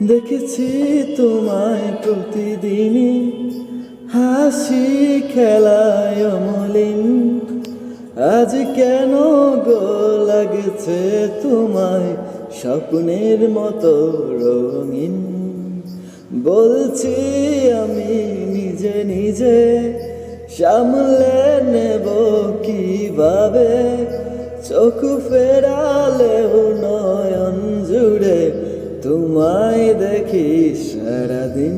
দেখেছি তোমায় প্রতিদিনই হাসি খেলায় অমলিন, আজ কেন গো লাগছে তোমায় স্বপ্নের মতো রঙিন। বলছি আমি নিজে নিজে, সামলে নেব কিভাবে, চোখ ফেরালেও নয়ন জুড়ে তোমায় দেখি সারাদিন।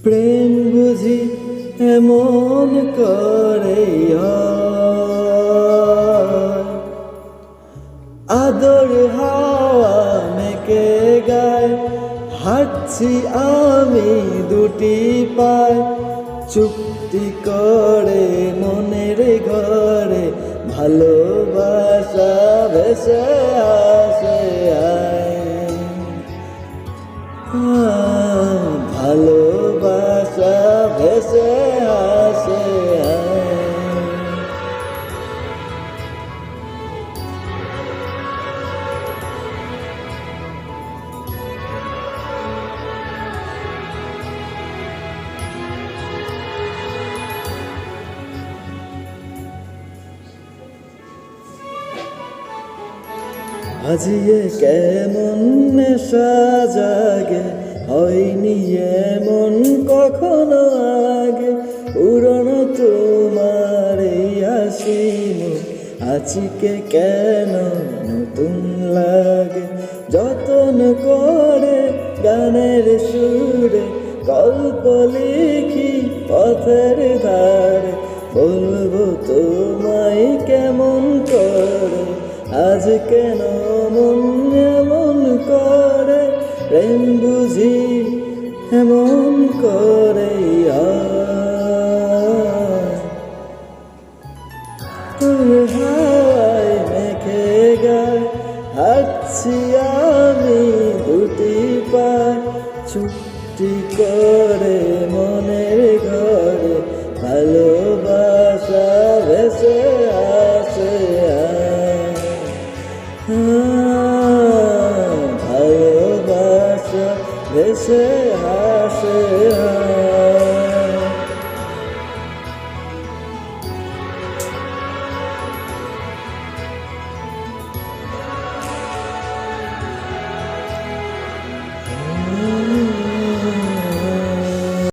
প্রেম বুঝি এমন করেই হয়, আদর হাওয়া মেকে গায়, হাঁটছি আমি দুটি পায়, চুক্তি করে মনের ঘরে ভালোবাসা ভেসে আসে ভালোবাসা ভেসে আসে। আজিয়ে কেমন নেশা জাগে, হয়নি এমন কখনো আগে। পুরনো তোমার এই হাসি আজকে কেন নতুন লাগে। যতন করে গানের সুরে গল্প লিখি পথের ধারে, বলবো তোমায় কেমন করে, আজ কেন মন এমন করে। প্রেম বুঝি এমন করে।